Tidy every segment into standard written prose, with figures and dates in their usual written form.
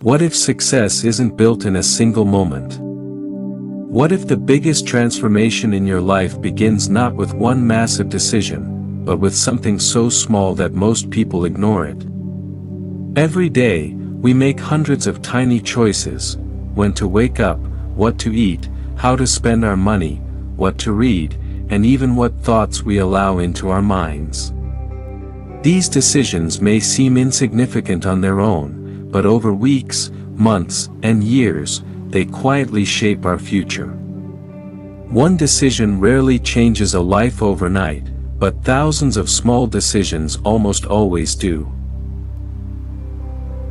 What if success isn't built in a single moment? What if the biggest transformation in your life begins not with one massive decision, but with something so small that most people ignore it? Every day, we make hundreds of tiny choices: when to wake up, what to eat, how to spend our money, what to read, and even what thoughts we allow into our minds. These decisions may seem insignificant on their own, but over weeks, months, and years, they quietly shape our future. One decision rarely changes a life overnight, but thousands of small decisions almost always do.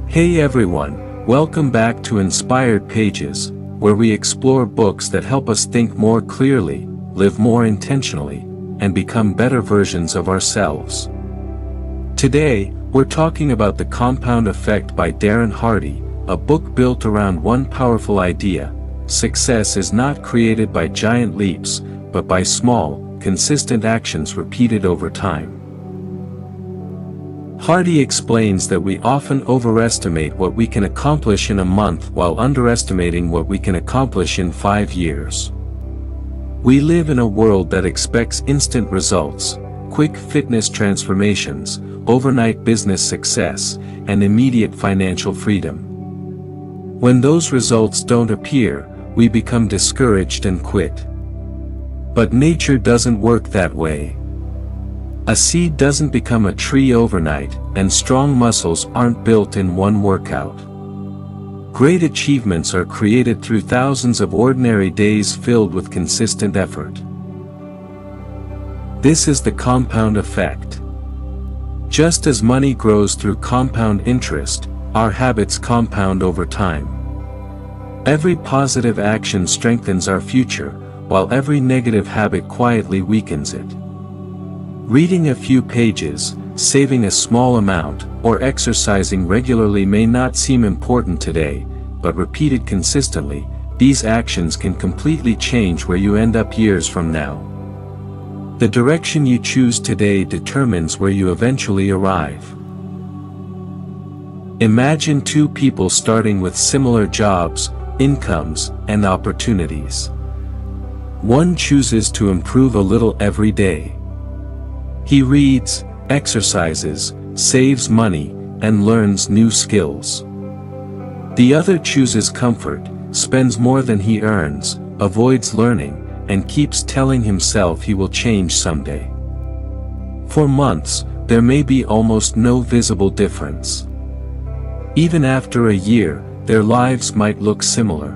Hey everyone, welcome back to Inspired Pages, where we explore books that help us think more clearly, live more intentionally, and become better versions of ourselves. Today, we're talking about The Compound Effect by Darren Hardy, a book built around one powerful idea: success is not created by giant leaps, but by small, consistent actions repeated over time. Hardy explains that we often overestimate what we can accomplish in a month while underestimating what we can accomplish in 5 years. We live in a world that expects instant results, quick fitness transformations, overnight business success, and immediate financial freedom. When those results don't appear, we become discouraged and quit. But nature doesn't work that way. A seed doesn't become a tree overnight, and strong muscles aren't built in one workout. Great achievements are created through thousands of ordinary days filled with consistent effort. This is the compound effect. Just as money grows through compound interest, our habits compound over time. Every positive action strengthens our future, while every negative habit quietly weakens it. Reading a few pages, saving a small amount, or exercising regularly may not seem important today, but repeated consistently, these actions can completely change where you end up years from now. The direction you choose today determines where you eventually arrive. Imagine two people starting with similar jobs, incomes, and opportunities. One chooses to improve a little every day. He reads, exercises, saves money, and learns new skills. The other chooses comfort, spends more than he earns, avoids learning, and keeps telling himself he will change someday. For months, there may be almost no visible difference. Even after a year, their lives might look similar.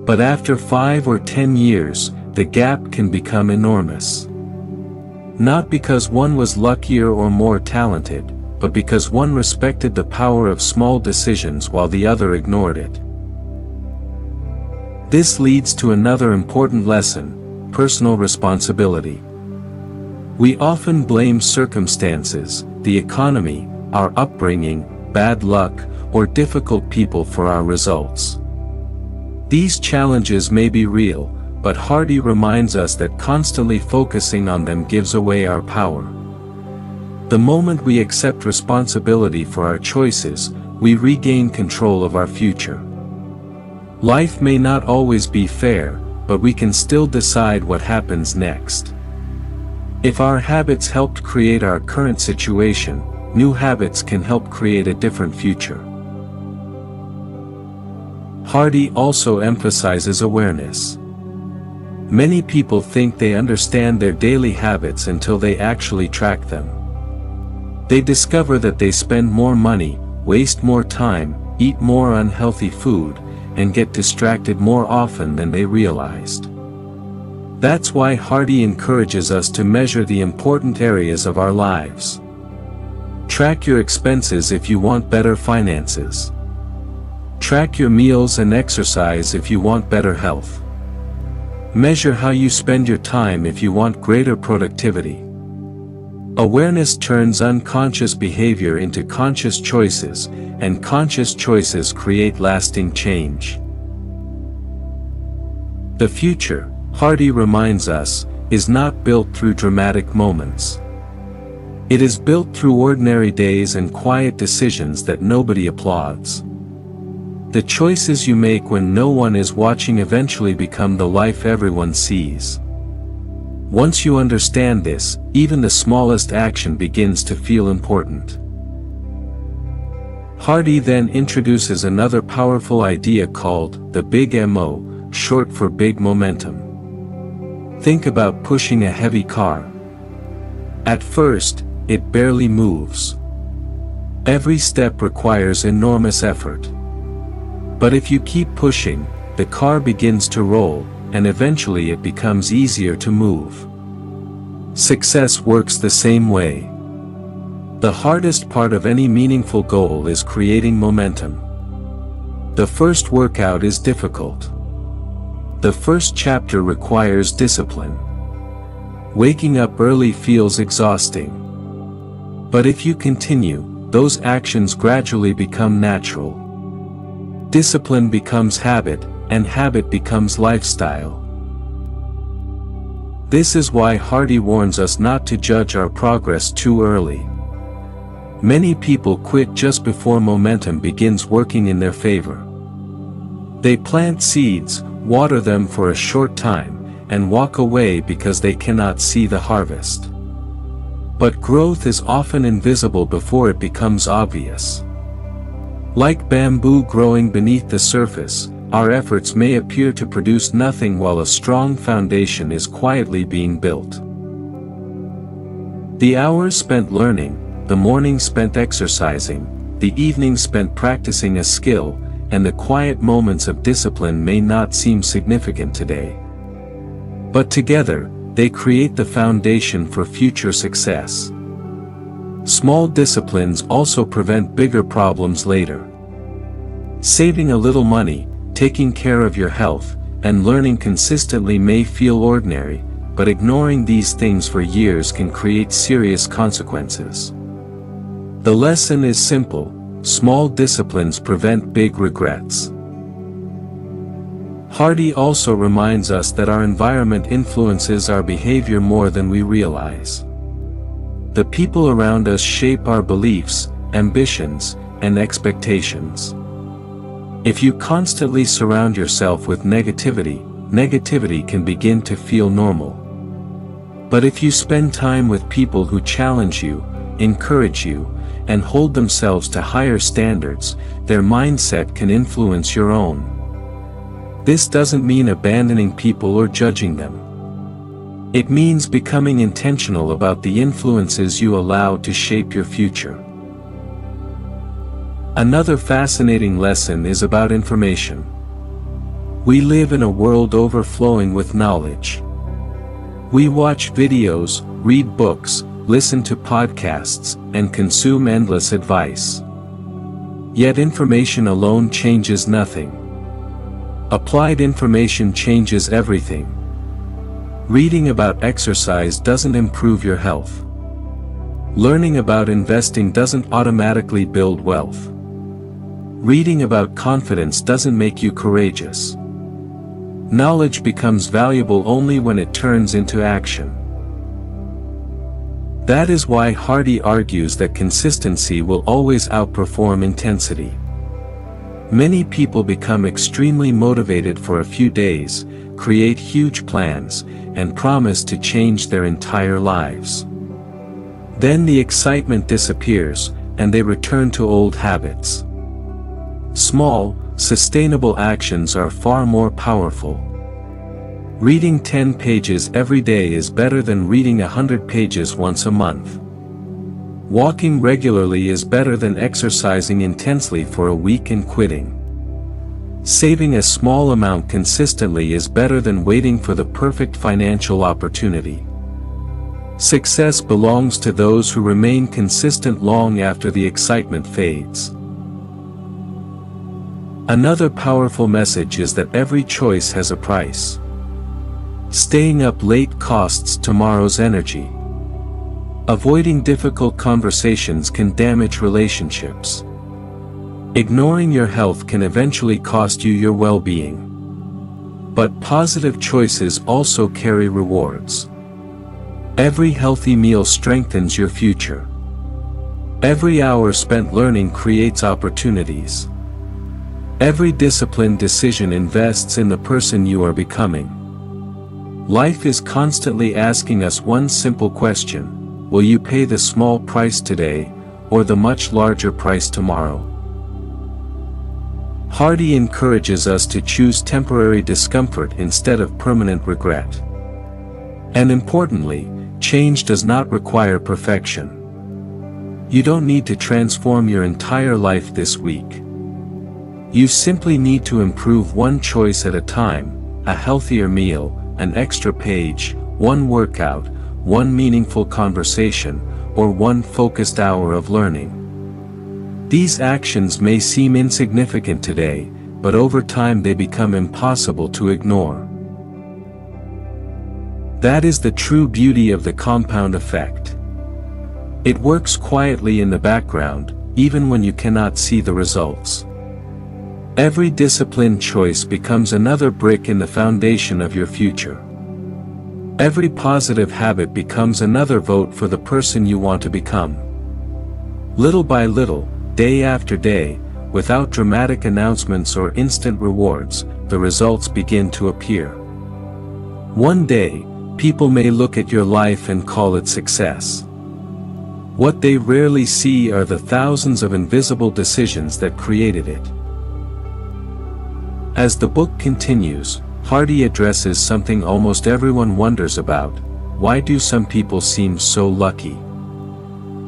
But after 5 or 10 years, the gap can become enormous. Not because one was luckier or more talented, but because one respected the power of small decisions while the other ignored it. This leads to another important lesson: personal responsibility. We often blame circumstances, the economy, our upbringing, bad luck, or difficult people for our results. These challenges may be real, but Hardy reminds us that constantly focusing on them gives away our power. The moment we accept responsibility for our choices, we regain control of our future. Life may not always be fair, but we can still decide what happens next. If our habits helped create our current situation, new habits can help create a different future. Hardy also emphasizes awareness. Many people think they understand their daily habits until they actually track them. They discover that they spend more money, waste more time, eat more unhealthy food, and get distracted more often than they realized. That's why Hardy encourages us to measure the important areas of our lives. Track your expenses if you want better finances. Track your meals and exercise if you want better health. Measure how you spend your time if you want greater productivity. Awareness turns unconscious behavior into conscious choices, and conscious choices create lasting change. The future, Hardy reminds us, is not built through dramatic moments. It is built through ordinary days and quiet decisions that nobody applauds. The choices you make when no one is watching eventually become the life everyone sees. Once you understand this, even the smallest action begins to feel important. Hardy then introduces another powerful idea called the Big MO, short for Big Momentum. Think about pushing a heavy car. At first, it barely moves. Every step requires enormous effort. But if you keep pushing, the car begins to roll, and eventually it becomes easier to move. Success works the same way. The hardest part of any meaningful goal is creating momentum. The first workout is difficult. The first chapter requires discipline. Waking up early feels exhausting. But if you continue, those actions gradually become natural. Discipline becomes habit, and habit becomes lifestyle. This is why Hardy warns us not to judge our progress too early. Many people quit just before momentum begins working in their favor. They plant seeds, water them for a short time, and walk away because they cannot see the harvest. But growth is often invisible before it becomes obvious. Like bamboo growing beneath the surface, our efforts may appear to produce nothing while a strong foundation is quietly being built. The hours spent learning, the mornings spent exercising, the evenings spent practicing a skill, and the quiet moments of discipline may not seem significant today. But together, they create the foundation for future success. Small disciplines also prevent bigger problems later. Saving a little money, taking care of your health, and learning consistently may feel ordinary, but ignoring these things for years can create serious consequences. The lesson is simple: small disciplines prevent big regrets. Hardy also reminds us that our environment influences our behavior more than we realize. The people around us shape our beliefs, ambitions, and expectations. If you constantly surround yourself with negativity can begin to feel normal. But if you spend time with people who challenge you, encourage you, and hold themselves to higher standards, their mindset can influence your own. This doesn't mean abandoning people or judging them. It means becoming intentional about the influences you allow to shape your future. Another fascinating lesson is about information. We live in a world overflowing with knowledge. We watch videos, read books, listen to podcasts, and consume endless advice. Yet information alone changes nothing. Applied information changes everything. Reading about exercise doesn't improve your health. Learning about investing doesn't automatically build wealth. Reading about confidence doesn't make you courageous. Knowledge becomes valuable only when it turns into action. That is why Hardy argues that consistency will always outperform intensity. Many people become extremely motivated for a few days, create huge plans, and promise to change their entire lives. Then the excitement disappears, and they return to old habits. Small, sustainable actions are far more powerful. Reading 10 pages every day is better than reading 100 pages once a month. Walking regularly is better than exercising intensely for a week and quitting. Saving a small amount consistently is better than waiting for the perfect financial opportunity. Success belongs to those who remain consistent long after the excitement fades. Another powerful message is that every choice has a price. Staying up late costs tomorrow's energy. Avoiding difficult conversations can damage relationships. Ignoring your health can eventually cost you your well-being. But positive choices also carry rewards. Every healthy meal strengthens your future. Every hour spent learning creates opportunities. Every disciplined decision invests in the person you are becoming. Life is constantly asking us one simple question: will you pay the small price today, or the much larger price tomorrow? Hardy encourages us to choose temporary discomfort instead of permanent regret. And importantly, change does not require perfection. You don't need to transform your entire life this week. You simply need to improve one choice at a time: a healthier meal, an extra page, one workout, one meaningful conversation, or one focused hour of learning. These actions may seem insignificant today, but over time they become impossible to ignore. That is the true beauty of the compound effect. It works quietly in the background, even when you cannot see the results. Every disciplined choice becomes another brick in the foundation of your future. Every positive habit becomes another vote for the person you want to become. Little by little, day after day, without dramatic announcements or instant rewards, the results begin to appear. One day, people may look at your life and call it success. What they rarely see are the thousands of invisible decisions that created it. As the book continues, Hardy addresses something almost everyone wonders about: why do some people seem so lucky?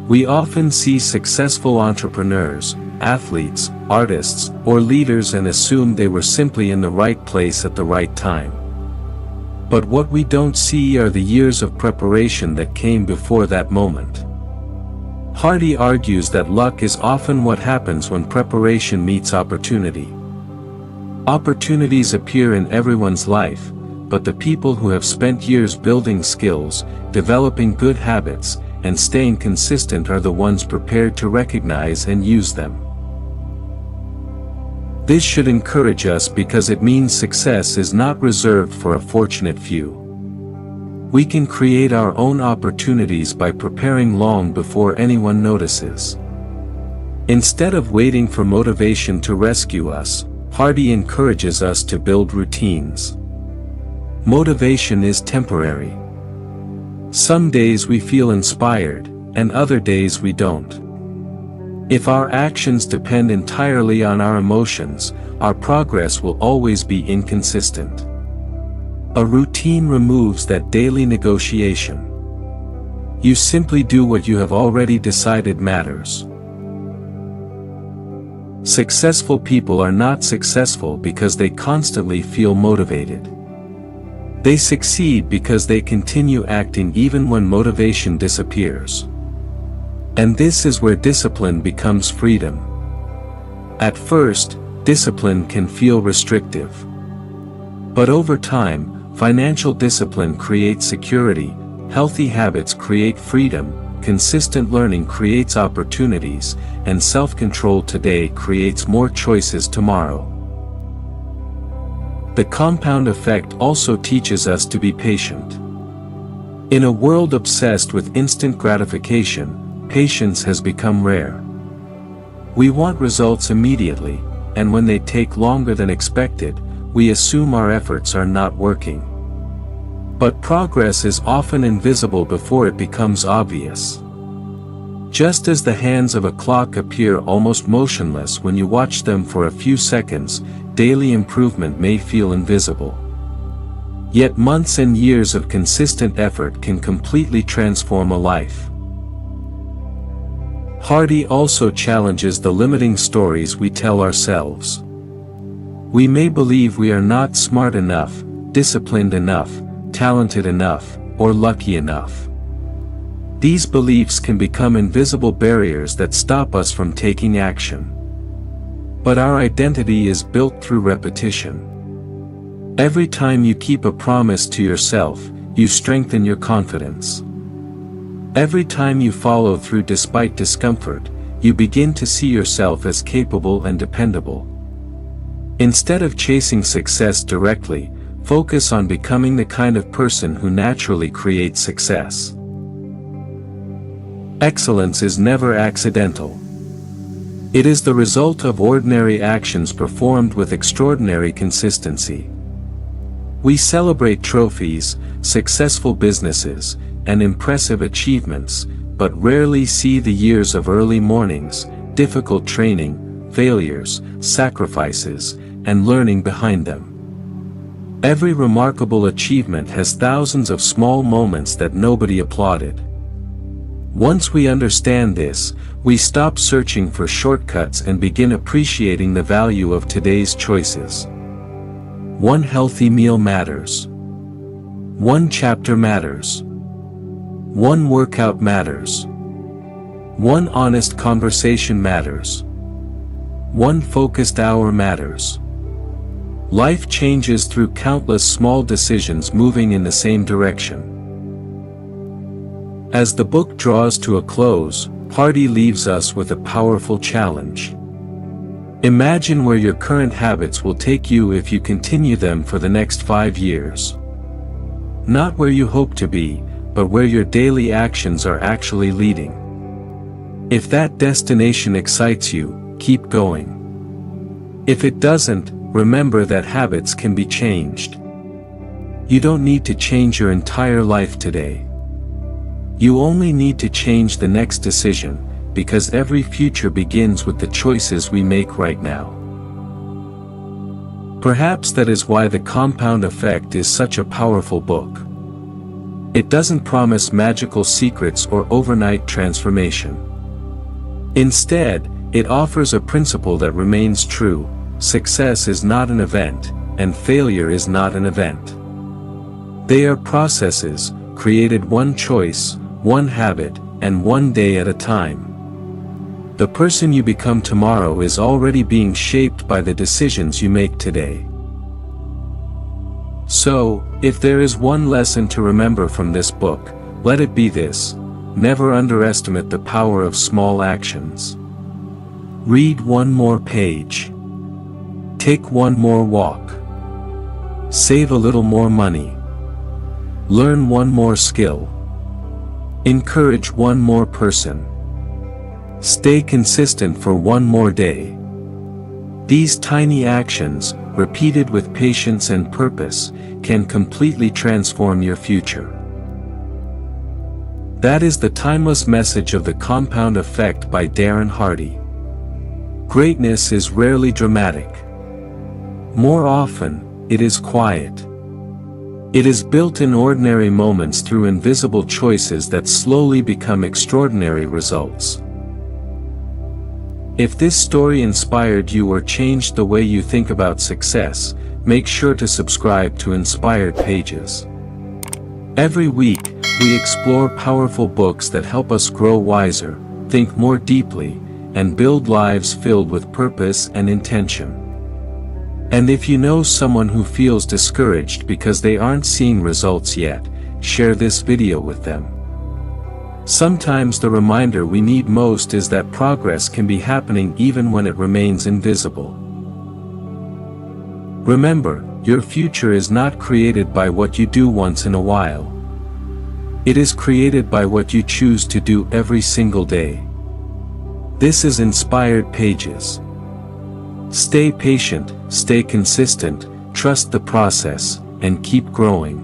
We often see successful entrepreneurs, athletes, artists, or leaders and assume they were simply in the right place at the right time. But what we don't see are the years of preparation that came before that moment. Hardy argues that luck is often what happens when preparation meets opportunity. Opportunities appear in everyone's life, but the people who have spent years building skills, developing good habits, and staying consistent are the ones prepared to recognize and use them. This should encourage us because it means success is not reserved for a fortunate few. We can create our own opportunities by preparing long before anyone notices. Instead of waiting for motivation to rescue us, Hardy encourages us to build routines. Motivation is temporary. Some days we feel inspired, and other days we don't. If our actions depend entirely on our emotions, our progress will always be inconsistent. A routine removes that daily negotiation. You simply do what you have already decided matters. Successful people are not successful because they constantly feel motivated. They succeed because they continue acting even when motivation disappears. And this is where discipline becomes freedom. At first, discipline can feel restrictive. But over time, financial discipline creates security, healthy habits create freedom, consistent learning creates opportunities, and self-control today creates more choices tomorrow. The compound effect also teaches us to be patient. In a world obsessed with instant gratification, patience has become rare. We want results immediately, and when they take longer than expected, we assume our efforts are not working. But progress is often invisible before it becomes obvious. Just as the hands of a clock appear almost motionless when you watch them for a few seconds, daily improvement may feel invisible. Yet months and years of consistent effort can completely transform a life. Hardy also challenges the limiting stories we tell ourselves. We may believe we are not smart enough, disciplined enough, talented enough, or lucky enough. These beliefs can become invisible barriers that stop us from taking action. But our identity is built through repetition. Every time you keep a promise to yourself, you strengthen your confidence. Every time you follow through despite discomfort, you begin to see yourself as capable and dependable. Instead of chasing success directly, focus on becoming the kind of person who naturally creates success. Excellence is never accidental. It is the result of ordinary actions performed with extraordinary consistency. We celebrate trophies, successful businesses, and impressive achievements, but rarely see the years of early mornings, difficult training, failures, sacrifices, and learning behind them. Every remarkable achievement has thousands of small moments that nobody applauded. Once we understand this, we stop searching for shortcuts and begin appreciating the value of today's choices. One healthy meal matters. One chapter matters. One workout matters. One honest conversation matters. One focused hour matters. Life changes through countless small decisions moving in the same direction. As the book draws to a close, Hardy leaves us with a powerful challenge. Imagine where your current habits will take you if you continue them for the next 5 years. Not where you hope to be, but where your daily actions are actually leading. If that destination excites you, keep going. If it doesn't, remember that habits can be changed. You don't need to change your entire life today. You only need to change the next decision, because every future begins with the choices we make right now. Perhaps that is why The Compound Effect is such a powerful book. It doesn't promise magical secrets or overnight transformation. Instead, it offers a principle that remains true: success is not an event, and failure is not an event. They are processes, created one choice, one habit, and one day at a time. The person you become tomorrow is already being shaped by the decisions you make today. So, if there is one lesson to remember from this book, let it be this: never underestimate the power of small actions. Read one more page. Take one more walk. Save a little more money. Learn one more skill. Encourage one more person. Stay consistent for one more day. These tiny actions, repeated with patience and purpose, can completely transform your future. That is the timeless message of The Compound Effect by Darren Hardy. Greatness is rarely dramatic. More often, it is quiet. It is built in ordinary moments through invisible choices that slowly become extraordinary results. If this story inspired you or changed the way you think about success, make sure to subscribe to Inspired Pages. Every week, we explore powerful books that help us grow wiser, think more deeply, and build lives filled with purpose and intention. And if you know someone who feels discouraged because they aren't seeing results yet, share this video with them. Sometimes the reminder we need most is that progress can be happening even when it remains invisible. Remember, your future is not created by what you do once in a while. It is created by what you choose to do every single day. This is Inspired Pages. Stay patient, stay consistent, trust the process, and keep growing.